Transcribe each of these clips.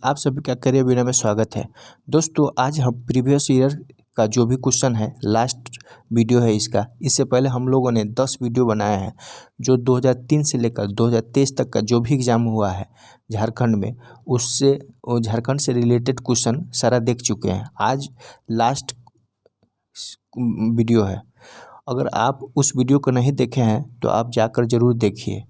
आप सभी का करियर वीडियो में स्वागत है। दोस्तों आज हम प्रीवियस ईयर का जो भी क्वेश्चन है, लास्ट वीडियो है इसका। इससे पहले हम लोगों ने 10 वीडियो बनाए हैं जो 2003 से लेकर 2023 तक का जो भी एग्ज़ाम हुआ है झारखंड में, उससे वो झारखंड से रिलेटेड क्वेश्चन सारा देख चुके हैं। आज लास्ट वीडियो है। अगर आप उस वीडियो को नहीं देखे हैं तो आप जाकर ज़रूर देखिए।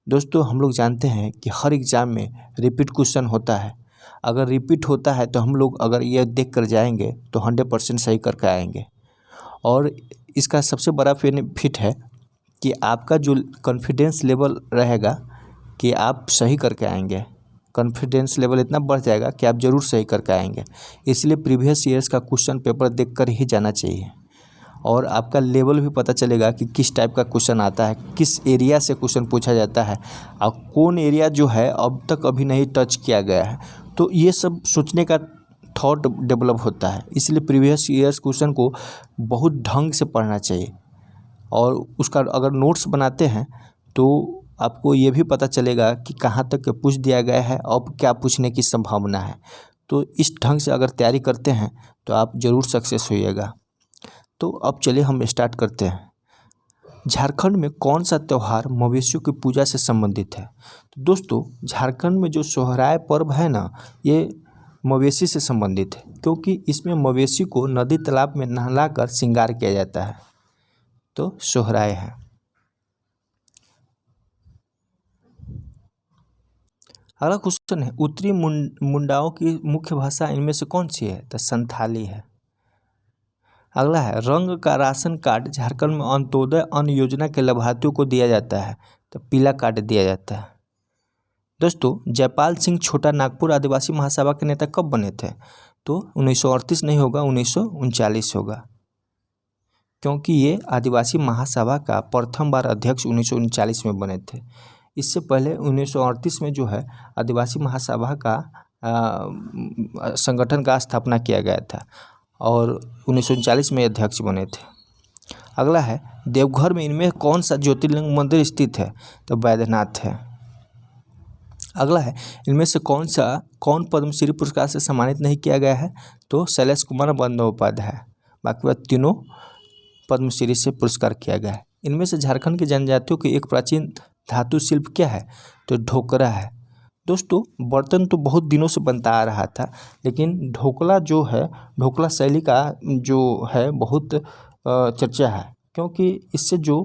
दोस्तों हम लोग जानते हैं कि हर एग्ज़ाम में रिपीट क्वेश्चन होता है। अगर रिपीट होता है तो हम लोग अगर ये देख कर जाएंगे तो 100% सही करके आएंगे। और इसका सबसे बड़ा बेनिफिट है कि आपका जो कॉन्फिडेंस लेवल रहेगा कि आप सही करके आएंगे। कॉन्फिडेंस लेवल इतना बढ़ जाएगा कि आप ज़रूर सही करके आएंगे। इसलिए प्रीवियस ईयर्स का क्वेश्चन पेपर देखकर ही जाना चाहिए और आपका लेवल भी पता चलेगा कि किस टाइप का क्वेश्चन आता है, किस एरिया से क्वेश्चन पूछा जाता है और कौन एरिया जो है अब तक अभी नहीं टच किया गया है। तो ये सब सोचने का थॉट डेवलप होता है। इसलिए प्रीवियस ईयर्स क्वेश्चन को बहुत ढंग से पढ़ना चाहिए और उसका अगर नोट्स बनाते हैं तो आपको ये भी पता चलेगा कि कहाँ तक पूछ दिया गया है, अब क्या पूछने की संभावना है। तो इस ढंग से अगर तैयारी करते हैं तो आप ज़रूर सक्सेस होइएगा। तो अब चलिए हम स्टार्ट करते हैं। झारखंड में कौन सा त्यौहार मवेशियों की पूजा से संबंधित है? तो दोस्तों झारखंड में जो सोहराय पर्व है ना, ये मवेशी से संबंधित है, क्योंकि इसमें मवेशी को नदी तालाब में नहलाकर श्रृंगार किया जाता है। तो सोहराय है। अगला क्वेश्चन है, उत्तरी मुंडाओं की मुख्य भाषा इनमें से कौन सी है? तो संथाली है। अगला है, रंग का राशन कार्ड झारखंड में अंत्योदय अन्न योजना के लाभार्थियों को दिया जाता है। तो पीला कार्ड दिया जाता है। दोस्तों जयपाल सिंह छोटा नागपुर आदिवासी महासभा के नेता कब बने थे? तो 1938 नहीं होगा, 1939 होगा, क्योंकि ये आदिवासी महासभा का प्रथम बार अध्यक्ष 1939 में बने थे। इससे पहले 1938 में जो है आदिवासी महासभा का संगठन का स्थापना किया गया था और 1939 में अध्यक्ष बने थे। अगला है, देवघर में इनमें कौन सा ज्योतिर्लिंग मंदिर स्थित है? तो बैद्यनाथ है। अगला है, इनमें से कौन पद्मश्री पुरस्कार से सम्मानित नहीं किया गया है? तो शैलेश कुमार बंदोपाध्याय। बाकी बात तीनों पद्मश्री से पुरस्कार किया गया है। इनमें से झारखंड की जनजातियों की एक प्राचीन धातु शिल्प क्या है? तो ढोकरा है। दोस्तों बर्तन तो बहुत दिनों से बनता आ रहा था, लेकिन ढोकला जो है, ढोकला शैली का जो है बहुत चर्चा है, क्योंकि इससे जो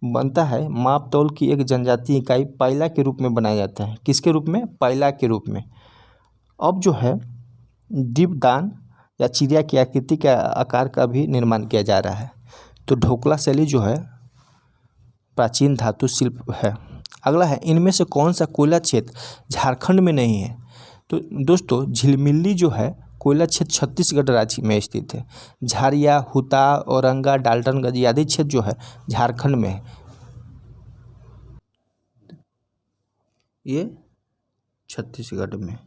बनता है माप तौल की एक जनजातीय इकाई पायला के रूप में बनाया जाता है। किसके रूप में? पायला के रूप में। अब जो है दीपदान या चिड़िया की आकृति के आकार का भी निर्माण किया जा रहा है। तो ढोकला शैली जो है प्राचीन धातु शिल्प है। अगला है, इनमें से कौन सा कोयला क्षेत्र झारखंड में नहीं है? तो दोस्तों झिलमिली जो है कोयला क्षेत्र छत्तीसगढ़ राज्य में स्थित है। झारिया, हुता, औरंगा, डाल्टनगंज आदि क्षेत्र जो है झारखंड में है। ये छत्तीसगढ़ में,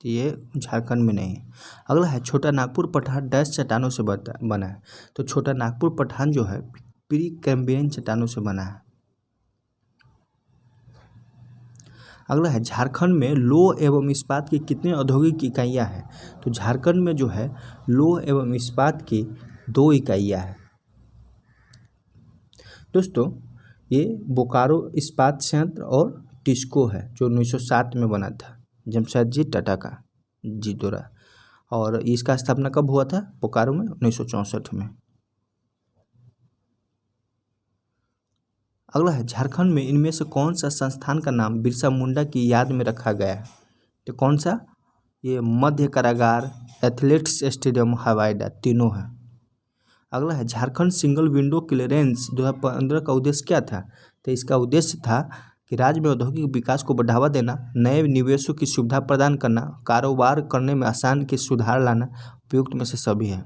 ये झारखंड में नहीं है। अगला है, छोटा नागपुर पठार डैश चट्टानों से बना है? तो छोटा नागपुर पठार जो है प्री कैम्बियन चट्टानों से बना है। अगला है, झारखंड में लौह एवं इस्पात की कितनी औद्योगिक इकाइयां हैं? तो झारखंड में जो है लौह एवं इस्पात की 2 इकाइयां हैं। दोस्तों ये बोकारो इस्पात संयंत्र और टिस्को है जो 1907 में बना था, जमशेदजी टाटा का जी द्वारा। और इसका स्थापना कब हुआ था? बोकारो में 1964 में। अगला है, झारखंड में इनमें से कौन सा संस्थान का नाम बिरसा मुंडा की याद में रखा गया है? तो कौन सा? ये मध्य कारागार, एथलेटिक्स स्टेडियम, हवाई अड्डा, तीनों है। अगला है, झारखंड सिंगल विंडो क्लियरेंस 2015 का उद्देश्य क्या था? तो इसका उद्देश्य था कि राज्य में औद्योगिक विकास को बढ़ावा देना, नए निवेशों की सुविधा प्रदान करना, कारोबार करने में आसान के सुधार लाना। उपयुक्त में से सभी है।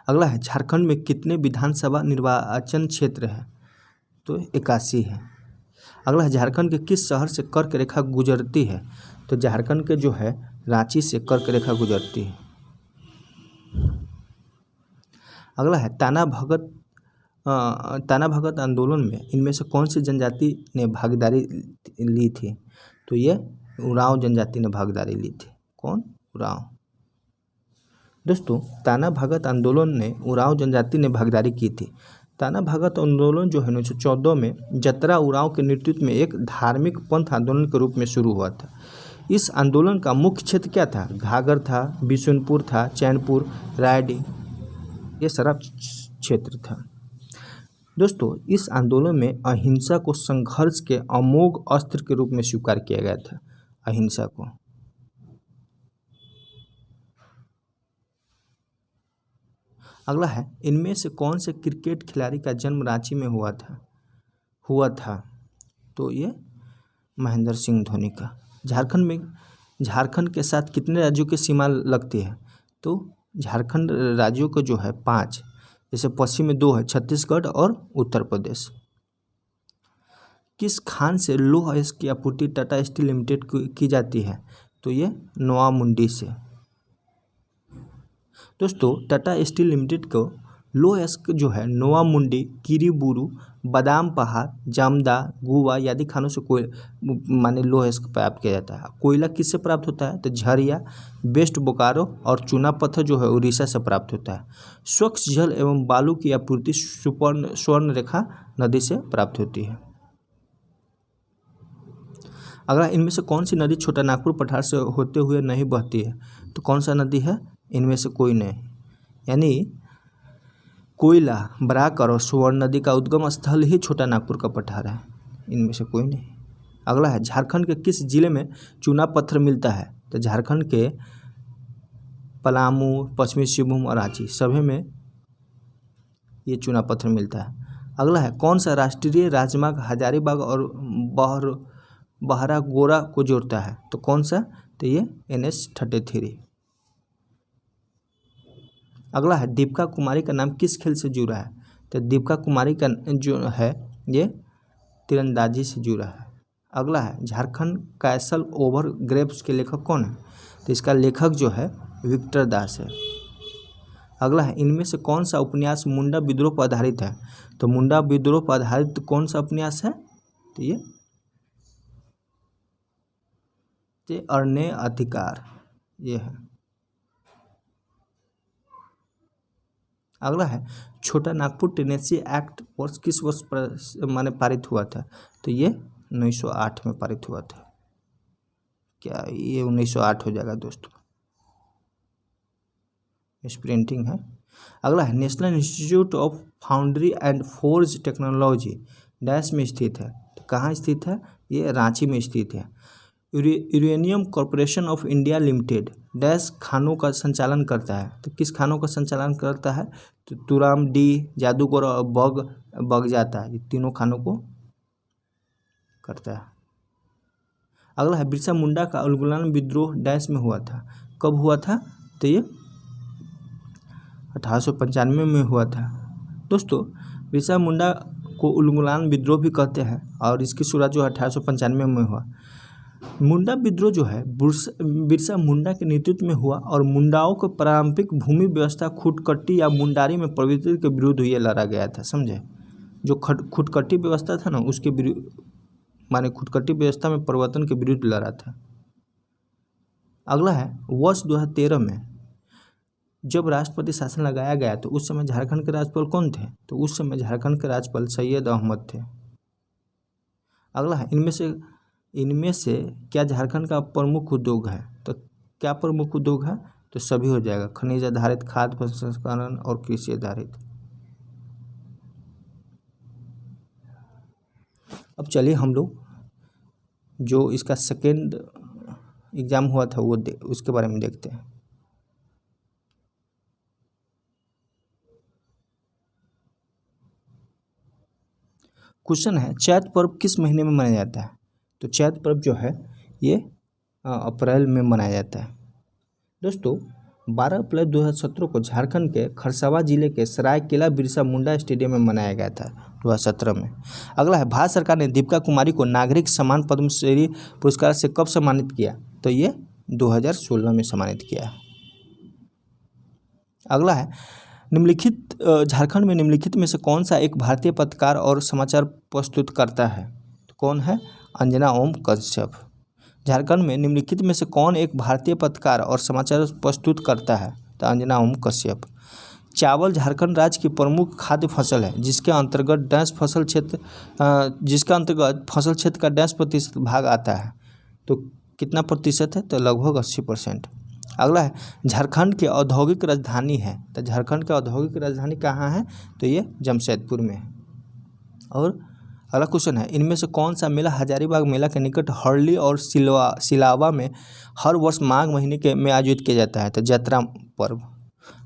अगला है, झारखंड में कितने विधानसभा निर्वाचन क्षेत्र है? तो 81 है। अगला है, झारखंड के किस शहर से कर्क रेखा गुजरती है? तो झारखंड के जो है रांची से कर्क रेखा गुजरती है। अगला है, ताना भगत आंदोलन में इनमें से कौन सी जनजाति ने भागीदारी ली थी? तो ये उरांव जनजाति ने भागीदारी ली थी। कौन? उरांव। दोस्तों ताना भगत आंदोलन ने उरांव जनजाति ने भागीदारी की थी। ताना भगत आंदोलन जो है 1914 में जतरा उरांव के नेतृत्व में एक धार्मिक पंथ आंदोलन के रूप में शुरू हुआ था। इस आंदोलन का मुख्य क्षेत्र क्या था? घाघर था, बिशुनपुर था, चैनपुर, रायडी, ये सारा क्षेत्र था। दोस्तों इस आंदोलन में अहिंसा को संघर्ष के अमोघ अस्त्र के रूप में स्वीकार किया गया था। अहिंसा को। अगला है, इनमें से कौन से क्रिकेट खिलाड़ी का जन्म रांची में हुआ था? तो ये महेंद्र सिंह धोनी का। झारखंड के साथ कितने राज्यों की सीमा लगती है? तो झारखंड राज्यों को जो है 5, जैसे पश्चिम में 2 है, छत्तीसगढ़ और उत्तर प्रदेश। किस खान से लौह अयस्क की आपूर्ति टाटा स्टील लिमिटेड की जाती है? तो ये नोआमुंडी से। दोस्तों टाटा स्टील लिमिटेड को लौह अयस्क जो है नोआमुंडी, किरीबुरू, बादाम पहाड़, जामदा, गुवा आदि खानों से माने लौह अयस्क प्राप्त किया जाता है। कोयला किससे प्राप्त होता है? तो झरिया, वेस्ट बोकारो और चूना पत्थर जो है उड़ीसा से प्राप्त होता है। स्वच्छ जल एवं बालू की आपूर्ति स्वर्ण रेखा नदी से प्राप्त होती है। अगला, इनमें से कौन सी नदी छोटा नागपुर पठार से होते हुए नहीं बहती है? तो कौन सा नदी है? इनमें से कोई नहीं, यानी कोयला, बराक और स्वर्ण नदी का उद्गम स्थल ही छोटा नागपुर का पठार है। इनमें से कोई नहीं। अगला है, झारखंड के किस जिले में चूना पत्थर मिलता है? तो झारखंड के पलामू, पश्चिमी सिंहभूम और रांची सभी में ये चूना पत्थर मिलता है। अगला है, कौन सा राष्ट्रीय राजमार्ग हजारीबाग और बहरागोड़ा को जोड़ता है? तो कौन सा? तो ये NH-33। अगला है, दीपिका कुमारी का नाम किस खेल से जुड़ा है? तो दीपिका कुमारी का जो है ये तीरंदाजी से जुड़ा है। अगला है, झारखंड कैसल ओवर ग्रेप्स के लेखक कौन है? तो इसका लेखक जो है विक्टर दास है। अगला है, इनमें से कौन सा उपन्यास मुंडा विद्रोह पर आधारित है? तो मुंडा विद्रोह पर आधारित कौन सा उपन्यास है? तो ये अरण्य अधिकार ये है। अगला है, छोटा नागपुर टेनेसी एक्ट वर्ष किस वर्ष माने पारित हुआ था? तो ये 1908 में पारित हुआ था। क्या ये 1908 हो जाएगा दोस्तों? इस प्रिंटिंग है। अगला है, national institute of foundry and forge technology dash में स्थित है। तो कहाँ स्थित है? ये रांची में स्थित है। Uranium corporation of India limited dash खानों का संचालन करता है। तो किस खानों का संचालन करता है? तो तुराम डी, जादूगर और बग जाता है, ये तीनों खानों को करता है। अगला है, बिरसा मुंडा का उलगुलान विद्रोह डैश में हुआ था। कब हुआ था? तो ये 1895 में हुआ था। दोस्तों बिरसा मुंडा को उलगुलान विद्रोह भी कहते हैं और इसकी शुरुआत जो 1895 में हुआ। मुंडा विद्रोह जो है बिरसा मुंडा के नेतृत्व में हुआ और मुंडाओं को पारंपरिक भूमि व्यवस्था खुटकट्टी या मुंडारी में प्रवृत्ति के विरुद्ध ये लड़ा गया था। समझे? जो खुटकट्टी व्यवस्था था ना, उसके माने खुटकट्टी व्यवस्था में परिवर्तन के विरुद्ध लड़ा था। अगला है, वर्ष 2013 में जब राष्ट्रपति शासन लगाया गया तो उस समय झारखंड के राज्यपाल कौन थे? तो उस समय झारखंड के राज्यपाल सैयद अहमद थे। अगला है, इनमें से क्या झारखंड का प्रमुख उद्योग है? तो क्या प्रमुख उद्योग है? तो सभी हो जाएगा, खनिज आधारित, खाद्य प्रसंस्करण और कृषि आधारित। अब चलिए हम लोग जो इसका सेकेंड एग्जाम हुआ था वो उसके बारे में देखते हैं। क्वेश्चन है, चैत पर्व किस महीने में मनाया जाता है? तो चैत पर्व जो है ये अप्रैल में मनाया जाता है। दोस्तों 12 अप्रैल 2017 को झारखंड के खरसावां जिले के सरायकेला बिरसा मुंडा स्टेडियम में मनाया गया था 2017 में। अगला है, भारत सरकार ने दीपिका कुमारी को नागरिक सम्मान पद्मश्री पुरस्कार से कब सम्मानित किया? तो ये 2016 में सम्मानित किया है। अगला है, निम्नलिखित झारखंड में निम्नलिखित में से कौन सा एक भारतीय पत्रकार और समाचार प्रस्तुत करता है? तो कौन है? अंजना ओम कश्यप। झारखंड में निम्नलिखित में से कौन एक भारतीय पत्रकार और समाचार प्रस्तुत करता है? तो अंजना ओम कश्यप। चावल झारखंड राज्य की प्रमुख खाद्य फसल है जिसके अंतर्गत फसल क्षेत्र का 10% भाग आता है। तो कितना प्रतिशत है? तो लगभग 80%। अगला है झारखंड की औद्योगिक राजधानी है। तो झारखंड की औद्योगिक राजधानी कहाँ है? तो ये जमशेदपुर में है। और अगला क्वेश्चन है इनमें से कौन सा मेला हजारीबाग मेला के निकट हरली और सिलावा में हर वर्ष माघ महीने में आयोजित किया जाता है? तो जतरा पर्व।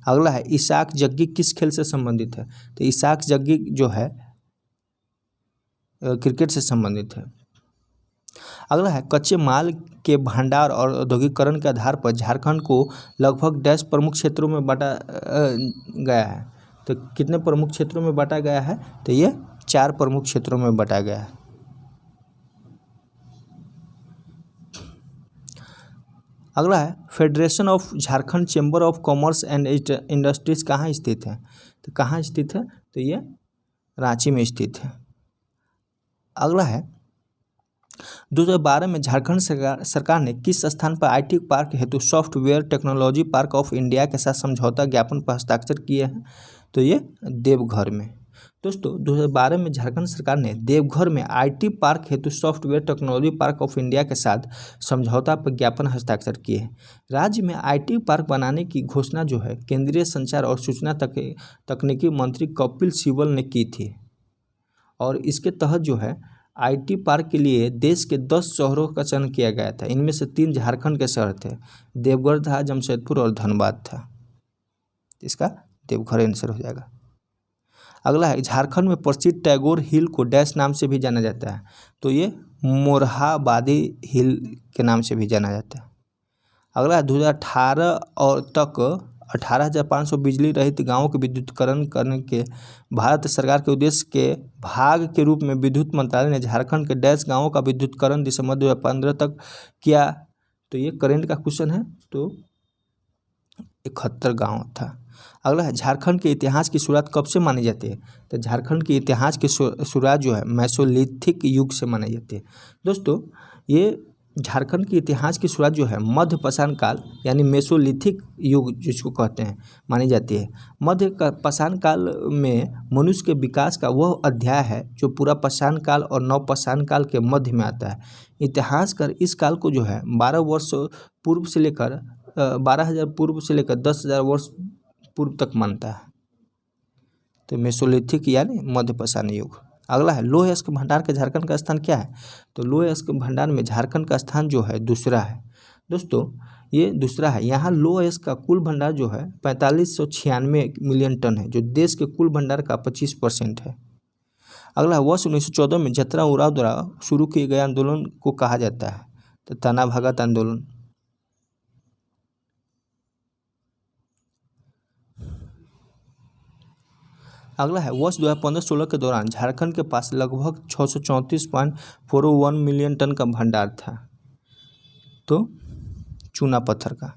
अगला है इसाक जग्गी किस खेल से संबंधित है? तो इसाक जग्गी जो है क्रिकेट से संबंधित है। अगला है कच्चे माल के भंडार और औद्योगिकरण के आधार पर झारखंड को लगभग 10 प्रमुख क्षेत्रों में बांटा गया है। तो कितने प्रमुख क्षेत्रों में बांटा गया है? तो ये 4 प्रमुख क्षेत्रों में बांटा गया है। अगला है federation of Jharkhand chamber of commerce and industries कहाँ स्थित है? तो कहाँ स्थित है? तो ये रांची में स्थित है। अगला है 2012 में झारखंड सरकार ने किस स्थान पर IT पार्क हेतु software technology park of India के साथ समझौता ज्ञापन पर हस्ताक्षर किए हैं? तो ये देवघर में। दोस्तों 2012 में झारखंड सरकार ने देवघर में IT पार्क हेतु software technology park of India के साथ समझौता पर ज्ञापन हस्ताक्षर किए हैं। राज्य में IT पार्क बनाने की घोषणा जो है केंद्रीय संचार और सूचना तकनीकी मंत्री कपिल सिब्बल ने की थी। और इसके तहत जो है IT पार्क के लिए देश के 10 शहरों का चयन किया गया था। इनमें से 3 झारखंड के शहर थे, देवघर था, जमशेदपुर और धनबाद था। इसका देवघर आंसर हो जाएगा। अगला है झारखंड में प्रसिद्ध टैगोर हिल को डैश नाम से भी जाना जाता है? तो ये मोरहाबादी हिल के नाम से भी जाना जाता है। अगला है 2018 और तक 18,500 बिजली रहित गाँवों के विद्युतीकरण करने के भारत सरकार के उद्देश्य के भाग के रूप में विद्युत मंत्रालय ने झारखंड के डैश गाँवों का विद्युतीकरण दिसंबर 2015 तक किया। तो ये करंट का क्वेश्चन है। तो 71 गाँव था। अगला है झारखंड के इतिहास की शुरुआत कब से मानी जाती है? तो झारखंड के इतिहास की शुरुआत जो है मेसोलिथिक युग से मानी जाती है। दोस्तों ये झारखंड के इतिहास की शुरुआत जो है मध्य पाषाण काल यानी मेसोलिथिक युग जिसको कहते हैं मानी जाती है। मध्य पाषाण काल में मनुष्य के विकास का वह अध्याय है जो पूरा पाषाण काल और नव पाषाण काल के मध्य में आता है। इतिहासकार इस काल को जो है 12,000 पूर्व से लेकर 10,000 वर्ष पूर्व तक मानता है। तो मेसोलिथिक यानी मध्य पाषाण युग। अगला है लौह अयस्क भंडार के झारखंड का स्थान क्या है? तो लौह अयस्क भंडार में झारखंड का स्थान जो है दूसरा है। दोस्तों ये दूसरा है। यहाँ लौह अयस्क का कुल भंडार जो है 4596 मिलियन टन है जो देश के कुल भंडार का 25% है। अगला वर्ष 1914 में जतरा उराव द्वारा शुरू किए गए आंदोलन को कहा जाता है? तो तना भगत आंदोलन। अगला है वर्ष 2015-16 के दौरान झारखंड के पास लगभग 634.41 मिलियन टन का भंडार था। तो चूना पत्थर का।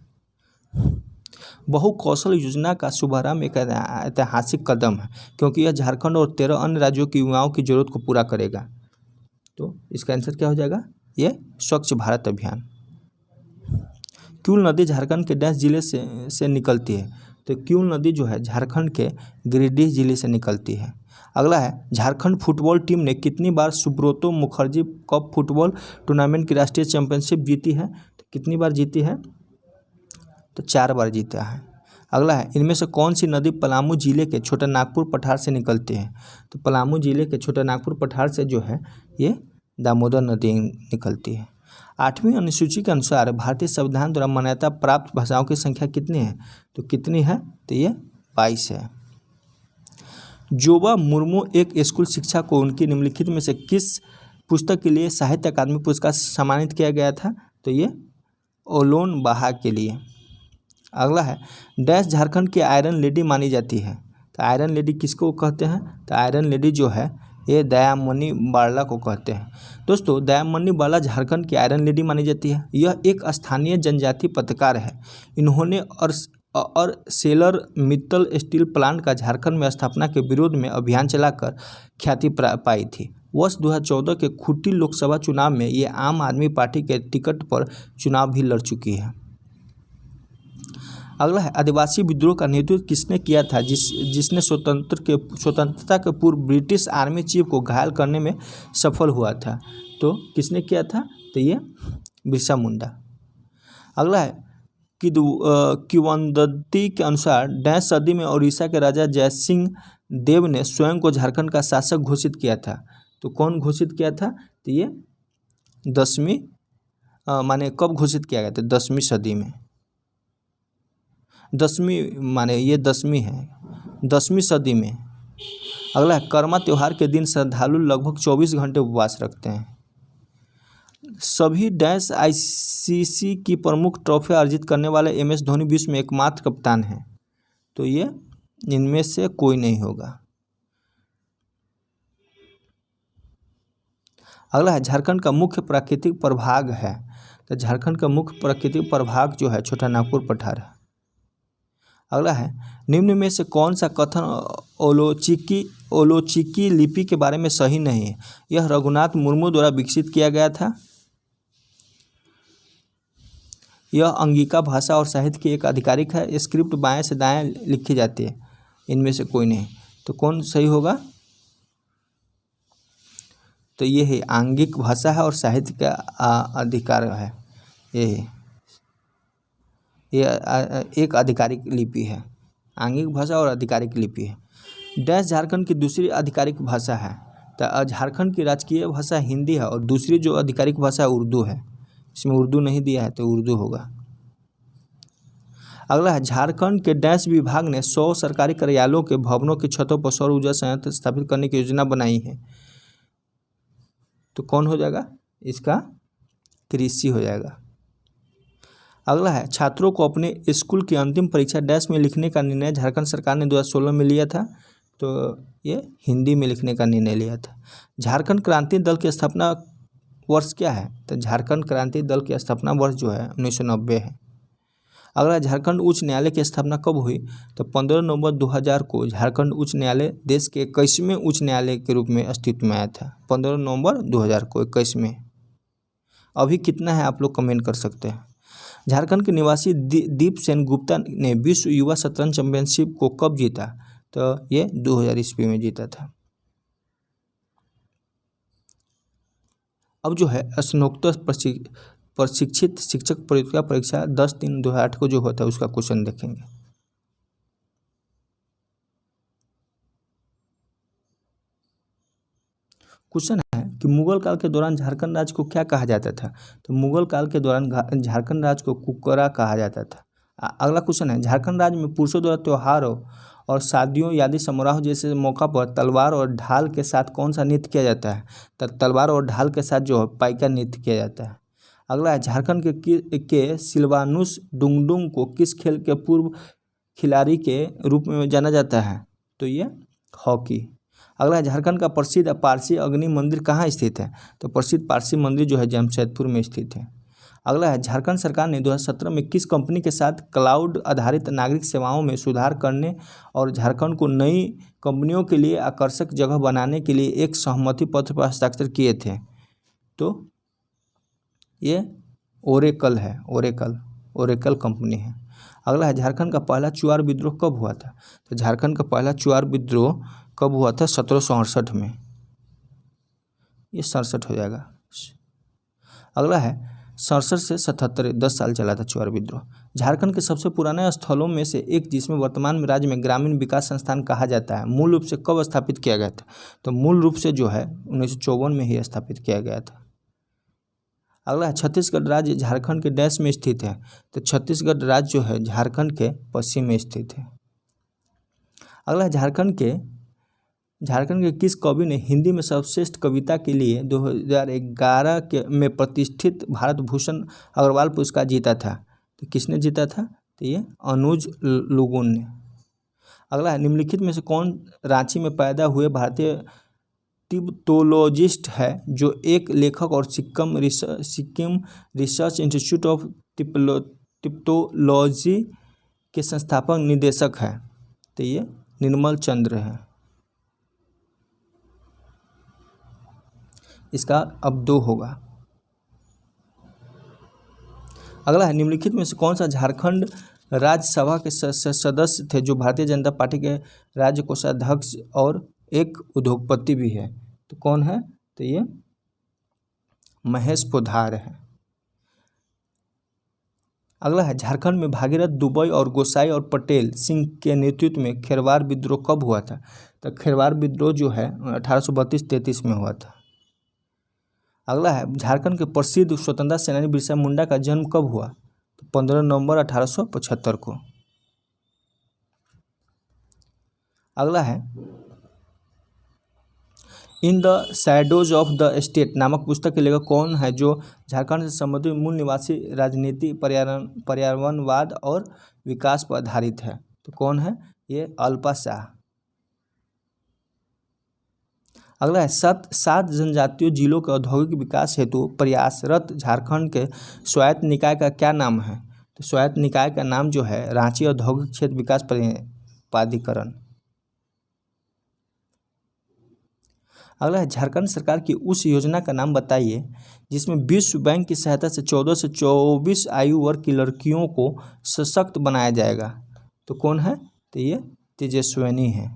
बहुकौशल योजना का शुभारंभ एक ऐतिहासिक कदम है क्योंकि यह झारखंड और 13 अन्य राज्यों की युवाओं की जरूरत को पूरा करेगा। तो इसका आंसर क्या हो जाएगा? ये स्वच्छ भारत अभियान। क्यूल नदी झारखंड के डैश जिले से निकलती है? तो क्यूल नदी जो है झारखंड के गिरिडीह जिले से निकलती है। अगला है झारखंड फुटबॉल टीम ने कितनी बार Subroto Mukherjee cup football tournament की राष्ट्रीय चैंपियनशिप जीती है? तो कितनी बार जीती है? तो 4 बार जीता है। अगला है इनमें से कौन सी नदी पलामू जिले के छोटा नागपुर पठार से निकलती है? तो पलामू जिले के छोटा नागपुर पठार से जो है ये दामोदर नदी निकलती है। 8वीं अनुसूची के अनुसार भारतीय संविधान द्वारा मान्यता प्राप्त भाषाओं की संख्या कितनी है? तो कितनी है? तो ये 22 है। जोबा मुर्मू एक स्कूल शिक्षा को उनकी निम्नलिखित में से किस पुस्तक के लिए साहित्य अकादमी पुरस्कार से सम्मानित किया गया था? तो ये ओलोन बाहा के लिए। अगला है डैश झारखंड की आयरन लेडी मानी जाती है? तो आयरन लेडी किसको कहते हैं? तो आयरन लेडी जो है ये दयामणि बारला को कहते हैं। दोस्तों दयामणि बारला झारखंड की आयरन लेडी मानी जाती है। यह एक स्थानीय जनजाति पत्रकार है। इन्होंने और सेलर मित्तल स्टील प्लांट का झारखंड में स्थापना के विरोध में अभियान चलाकर ख्याति पाई थी। वर्ष 2014 के खूंटी लोकसभा चुनाव में ये आम आदमी पार्टी के टिकट पर चुनाव भी लड़ चुकी है। अगला है, आदिवासी विद्रोह का नेतृत्व किसने किया था जिसने स्वतंत्रता के पूर्व ब्रिटिश आर्मी चीफ को घायल करने में सफल हुआ था? तो किसने किया था? तो ये बिरसा मुंडा। अगला है, किंवदंती के अनुसार डैश सदी में उड़ीसा के राजा जयसिंह देव ने स्वयं को झारखंड का शासक घोषित किया था। तो कौन घोषित किया था? तो ये 10वीं माने कब घोषित किया गया था? 10वीं सदी में। 10वीं माने ये 10वीं है, 10वीं सदी में। अगला है, कर्मा त्यौहार के दिन श्रद्धालु लगभग 24 घंटे उपवास रखते हैं। सभी डैश आईसीसी की प्रमुख ट्रॉफी अर्जित करने वाले MS धोनी विश्व में एकमात्र कप्तान हैं। तो ये इनमें से कोई नहीं होगा। अगला है, झारखंड का मुख्य प्राकृतिक प्रभाग है। तो झारखंड का मुख्य प्राकृतिक प्रभाग जो है छोटा नागपुर पठार है। अगला है, निम्न में से कौन सा कथन ओलोचिकी लिपि के बारे में सही नहीं है? यह रघुनाथ मुर्मू द्वारा विकसित किया गया था। यह अंगिका भाषा और साहित्य की एक आधिकारिक है। स्क्रिप्ट बाएं से दाएं लिखी जाती है। इनमें से कोई नहीं। तो कौन सही होगा? तो ये है आंगिक भाषा है और साहित्य का अधिकार है। ये एक आधिकारिक लिपि है। आंगिक भाषा और आधिकारिक लिपि है। डैश झारखंड की दूसरी आधिकारिक भाषा है। तो झारखंड की राजकीय भाषा हिंदी है और दूसरी जो आधिकारिक भाषा है उर्दू है। इसमें उर्दू नहीं दिया है तो उर्दू होगा। अगला है, झारखंड के डैश विभाग ने 100 सरकारी कार्यालयों के भवनों की छतों पर सौर ऊर्जा संयंत्र स्थापित करने की योजना बनाई है। तो कौन हो जाएगा? इसका कृषि हो जाएगा। अगला है, छात्रों को अपने स्कूल की अंतिम परीक्षा डैश में लिखने का निर्णय झारखंड सरकार ने 2016 में लिया था। तो ये हिंदी में लिखने का निर्णय लिया था। झारखंड क्रांति दल की स्थापना वर्ष क्या है? तो झारखंड क्रांति दल की स्थापना वर्ष जो है 1990 है। अगला, झारखंड उच्च न्यायालय की स्थापना कब हुई? तो 15 नवंबर 2000 को झारखंड उच्च न्यायालय देश के 21वें उच्च न्यायालय के रूप में अस्तित्व में आया था। 15 नवंबर 2000 को 21वें। अभी कितना है आप लोग कमेंट कर सकते हैं। झारखंड के निवासी दीप सेन गुप्ता ने विश्व युवा शतरंज चैंपियनशिप को कब जीता? तो ये 2000 ईस्वी में जीता था। अब जो है स्नातकोत्तर प्रशिक्षित शिक्षक परीक्षा 10/3/2008 को जो होता है उसका क्वेश्चन देखेंगे। क्वेश्चन है कि मुगल काल के दौरान झारखंड राज्य को क्या कहा जाता था? तो मुगल काल के दौरान झारखंड राज्य को कुकरा कहा जाता था। अगला क्वेश्चन है, झारखंड राज्य में पुरुषों द्वारा त्योहारों और शादियों आदि समारोह जैसे मौका पर तलवार और ढाल के साथ कौन सा नृत्य किया जाता है? तो तलवार और ढाल के साथ जो है पाइका नृत्य किया जाता है। अगला है, झारखंड के सिल्वानुस डुंगडुंग को किस खेल के पूर्व खिलाड़ी के रूप में जाना जाता है? तो ये हॉकी। अगला है, झारखंड का प्रसिद्ध पारसी अग्नि मंदिर कहाँ स्थित है? तो प्रसिद्ध पारसी मंदिर जो है जमशेदपुर में स्थित है। अगला है, झारखंड सरकार ने 2017 में किस कंपनी के साथ क्लाउड आधारित नागरिक सेवाओं में सुधार करने और झारखंड को नई कंपनियों के लिए आकर्षक जगह बनाने के लिए एक सहमति पत्र पर हस्ताक्षर किए थे? तो ये ओरेकल है। ओरेकल कंपनी है। अगला है, झारखंड का पहला चुआर विद्रोह कब हुआ था? तो झारखंड का पहला चुआर विद्रोह कब हुआ था? 1768 में। ये 67 हो जाएगा। अगला है, 67 से 77 10 साल चला था चुआर विद्रोह। झारखंड के सबसे पुराने स्थलों में से एक जिसमें वर्तमान में राज्य में ग्रामीण विकास संस्थान कहा जाता है, मूल रूप से कब स्थापित किया गया था? तो मूल रूप से जो है 1954 में ही स्थापित किया गया था। अगला है, छत्तीसगढ़ राज्य झारखंड के डैश में स्थित है? तो छत्तीसगढ़ राज्य जो है झारखंड के पश्चिम में स्थित है। अगला है, झारखंड के किस कवि ने हिंदी में सर्वश्रेष्ठ कविता के लिए 2011 में प्रतिष्ठित भारत भूषण अग्रवाल पुरस्कार जीता था? तो किसने जीता था? तो ये अनुज लुगुन ने। अगला है, निम्नलिखित में से कौन रांची में पैदा हुए भारतीय टिप्टोलॉजिस्ट है जो एक लेखक और सिक्किम रिसर्च इंस्टीट्यूट ऑफ टिप्टोलॉजी के संस्थापक निदेशक है? तो ये निर्मल चंद्र है। इसका अब 2 होगा। अगला है, निम्नलिखित में से कौन सा झारखंड राज्यसभा के सदस्य थे जो भारतीय जनता पार्टी के राज्य कोषाध्यक्ष और एक उद्योगपति भी है? तो कौन है? तो ये महेश पोद्दार है। अगला है, झारखंड में भागीरथ, दुबई और गोसाई और पटेल सिंह के नेतृत्व में खेरवार विद्रोह कब हुआ था? तो खेरवार विद्रोह जो है 1832-33 में हुआ था। अगला है, झारखंड के प्रसिद्ध स्वतंत्रता सेनानी बिरसा मुंडा का जन्म कब हुआ? तो 15 नवंबर 1875 को। अगला है, in the shadows of the state नामक पुस्तक के लेखक कौन है जो झारखंड से संबंधित मूल निवासी राजनीति, पर्यावरणवाद और विकास पर आधारित है? तो कौन है? ये अल्पा शाह। अगला है, सात जनजातीय जिलों के औद्योगिक विकास हेतु प्रयासरत झारखंड के स्वायत्त निकाय का क्या नाम है? तो स्वायत्त निकाय का नाम जो है रांची औद्योगिक क्षेत्र विकास प्राधिकरण। अगला है, झारखंड सरकार की उस योजना का नाम बताइए जिसमें विश्व बैंक की सहायता से 14 से 24 आयु वर्ग की लड़कियों को सशक्त बनाया जाएगा। तो कौन है? तो ये तेजस्विनी है।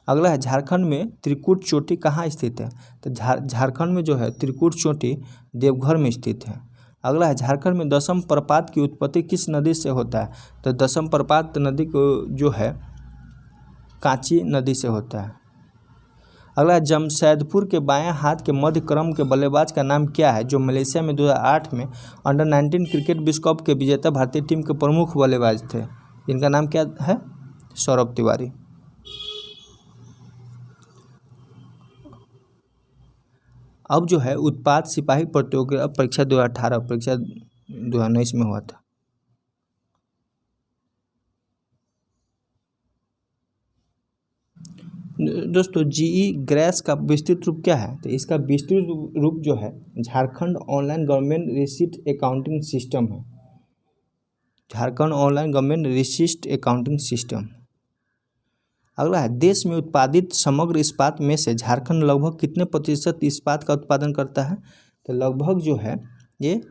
अगला है, झारखंड में त्रिकुट चोटी कहाँ स्थित है? तो झारखंड में जो है त्रिकुट चोटी देवघर में स्थित है। अगला है, झारखंड में दशम प्रपात की उत्पत्ति किस नदी से होता है? तो दशम प्रपात नदी को जो है कांची नदी से होता है। अगला, जमशेदपुर के बायां हाथ के मध्य क्रम के बल्लेबाज का नाम क्या है जो मलेशिया में 2008 में अंडर-19 क्रिकेट विश्व कप के विजेता भारतीय टीम के प्रमुख बल्लेबाज थे? इनका नाम क्या है? सौरभ तिवारी। अब जो है उत्पाद सिपाही प्रतियोगिता परीक्षा 2018 परीक्षा 2019 में हुआ था। दोस्तों, जीई ग्रेस का विस्तृत रूप क्या है? तो इसका विस्तृत रूप जो है Jharkhand online government receipt accounting system है। Jharkhand online government receipt accounting system. अगला है, देश में उत्पादित समग्र इस्पात में से झारखंड लगभग कितने प्रतिशत इस्पात का उत्पादन करता है? तो लगभग जो है ये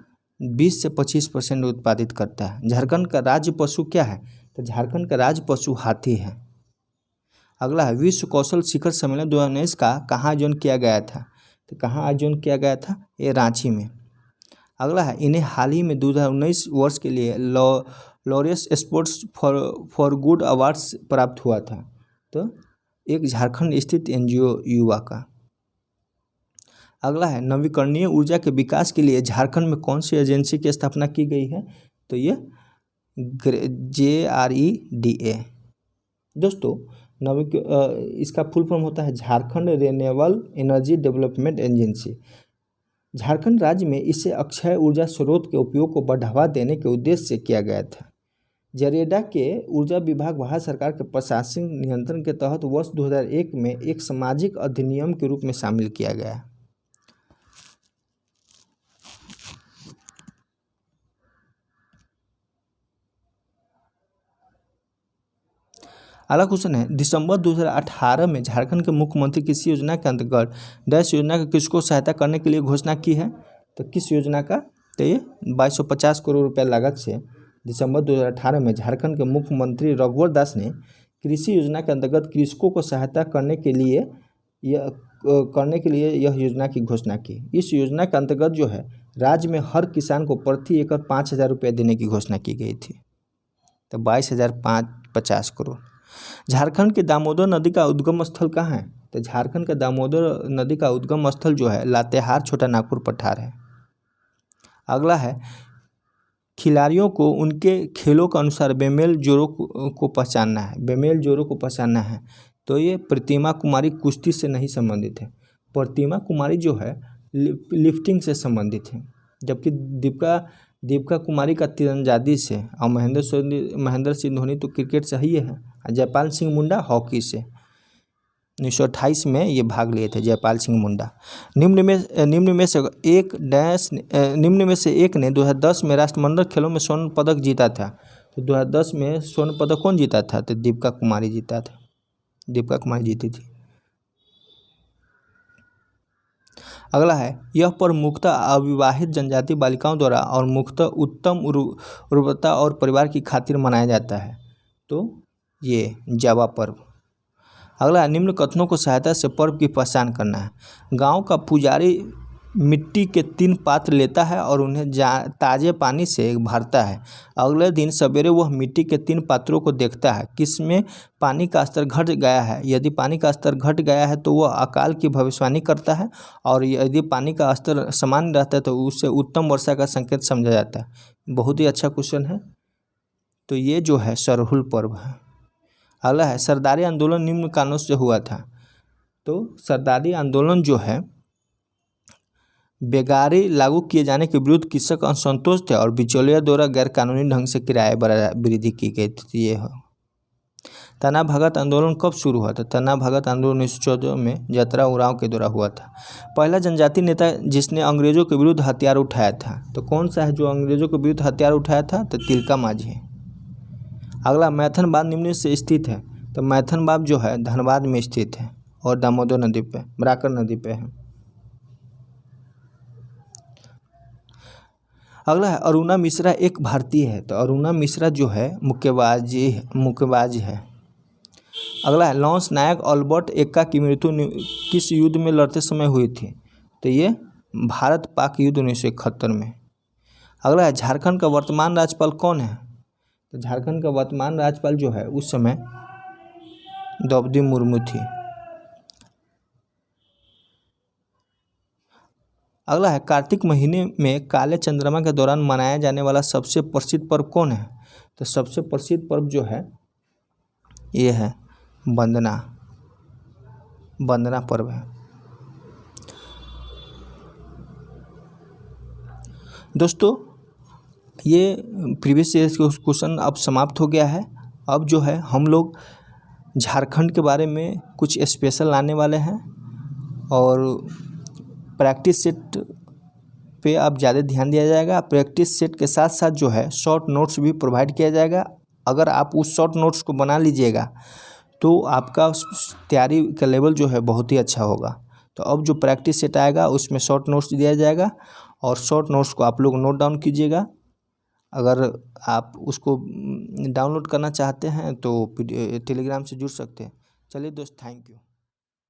20 से 25% उत्पादित करता है। झारखंड का राज्य पशु क्या है? तो झारखंड का राज्य पशु हाथी है। अगला है, विश्व कौशल शिखर सम्मेलन 2019 का कहाँ आयोजन किया गया था? तो कहाँ आयोजन किया गया था? ये रांची में। अगला है, इन्हें हाल ही में 2019 वर्ष के लिए Lawrence sports for good awards प्राप्त हुआ था। तो एक झारखंड स्थित एनजीओ युवा का। अगला है, नवीकरणीय ऊर्जा के विकास के लिए झारखंड में कौन सी एजेंसी की स्थापना की गई है? तो ये JREDA। दोस्तों, इसका फुल फॉर्म होता है Jharkhand renewable energy development agency. Jharkhand राज्य में इसे अक्षय ऊर्जा स्रोत के उपयोग को बढ़ावा देने के उद्देश्य से किया गया था। जरेडा के ऊर्जा विभाग भारत सरकार के प्रशासनिक नियंत्रण के तहत वर्ष 2001 में एक सामाजिक अधिनियम के रूप में शामिल किया गया। अगला क्वेश्चन है, दिसंबर 2018 में झारखंड के मुख्यमंत्री किस योजना के अंतर्गत डैश योजना के किसको सहायता करने के लिए घोषणा की है? तो किस योजना का? तो ये 2250 करोड़ रुपये लागत से दिसंबर 2018 में झारखंड के मुख्यमंत्री रघुवर दास ने कृषि योजना के अंतर्गत कृषकों को सहायता करने के लिए यह योजना की घोषणा की। इस योजना के अंतर्गत जो है राज्य में हर किसान को प्रति एकड़ 5000 रुपये देने की घोषणा की गई थी। तो 22,550 करोड़। झारखंड के दामोदर नदी का उद्गम स्थल कहाँ है? तो झारखंड का दामोदर नदी का उद्गम स्थल जो है लातेहार छोटा नागपुर पठार है। अगला है, खिलाड़ियों को उनके खेलों के अनुसार बेमेल जोड़ों को पहचानना है। बेमेल जोड़ों को पहचानना है तो ये प्रतिमा कुमारी कुश्ती से नहीं संबंधित है। प्रतिमा कुमारी जो है लिफ्टिंग से संबंधित है, जबकि दीपिका कुमारी का तीरंदाजी से और महेंद्र सिंह धोनी तो क्रिकेट से ही है। जयपाल सिंह मुंडा हॉकी से 1928 में ये भाग लिए थे जयपाल सिंह मुंडा। निम्न में से एक ने 2010 में राष्ट्रमंडल खेलों में स्वर्ण पदक जीता था। तो 2010 में स्वर्ण पदक कौन जीता था? तो दीपिका कुमारी जीता था। दीपिका कुमारी जीती थी। अगला है, यह पर्व मुख्यतः अविवाहित जनजाति बालिकाओं द्वारा और मुख्यतः उत्तम उर्वरता और परिवार की खातिर मनाया जाता है। तो ये जावा पर्व। अगला, निम्न कथनों को सहायता से पर्व की पहचान करना है। गांव का पुजारी मिट्टी के 3 पात्र लेता है और उन्हें ताज़े पानी से भरता है। अगले दिन सवेरे वह मिट्टी के 3 पात्रों को देखता है किसमें पानी का स्तर घट गया है। यदि पानी का स्तर घट गया है तो वह अकाल की भविष्यवाणी करता है, और यदि पानी का स्तर समान रहता है तो उसे उत्तम वर्षा का संकेत समझा जाता है। बहुत ही अच्छा क्वेश्चन है। तो ये जो है सरहुल पर्व है। अगला है, सरदारी आंदोलन निम्न कारणों से हुआ था। तो सरदारी आंदोलन जो है बेगारी लागू किए जाने के विरुद्ध कृषक असंतोष थे और बिचौलिया द्वारा गैरकानूनी ढंग से किराए वृद्धि की गई थी। ये हो। तना भगत आंदोलन कब शुरू हुआ था? तना भगत आंदोलन 1914 में जतरा उरांव के द्वारा हुआ था। पहला जनजातीय नेता जिसने अंग्रेजों के विरुद्ध हथियार उठाया था, तो कौन सा है जो अंग्रेजों के विरुद्ध हथियार उठाया था? तो तिलका माझी। अगला, मैथन बांध निम्न से स्थित है। तो मैथन बांध जो है धनबाद में स्थित है और दामोदर नदी पे, बराकर नदी पे है। अगला है, अरुणा मिश्रा एक भारतीय है। तो अरुणा मिश्रा जो है मुक्केबाज है। अगला है, लॉन्स नायक अल्बर्ट एक्का की मृत्यु किस युद्ध में लड़ते समय हुई थी? तो ये भारत पाक युद्ध 1971 में। अगला है, झारखंड का वर्तमान राज्यपाल कौन है? तो झारखंड का वर्तमान राज्यपाल जो है उस समय द्रौपदी मुर्मू थी। अगला है, कार्तिक महीने में काले चंद्रमा के दौरान मनाया जाने वाला सबसे प्रसिद्ध पर्व कौन है? तो सबसे प्रसिद्ध पर्व जो है ये है वंदना पर्व है। दोस्तों, ये प्रीवियस ईयर क्वेश्चन अब समाप्त हो गया है। अब जो है हम लोग झारखंड के बारे में कुछ स्पेशल लाने वाले हैं, और प्रैक्टिस सेट पे अब ज़्यादा ध्यान दिया जाएगा। प्रैक्टिस सेट के साथ साथ जो है शॉर्ट नोट्स भी प्रोवाइड किया जाएगा। अगर आप उस शॉर्ट नोट्स को बना लीजिएगा तो आपका तैयारी का लेवल जो है बहुत ही अच्छा होगा। तो अब जो प्रैक्टिस सेट आएगा उसमें शॉर्ट नोट्स दिया जाएगा, और शॉर्ट नोट्स को आप लोग नोट डाउन कीजिएगा। अगर आप उसको डाउनलोड करना चाहते हैं तो टेलीग्राम से जुड़ सकते हैं। चलिए दोस्त, थैंक यू।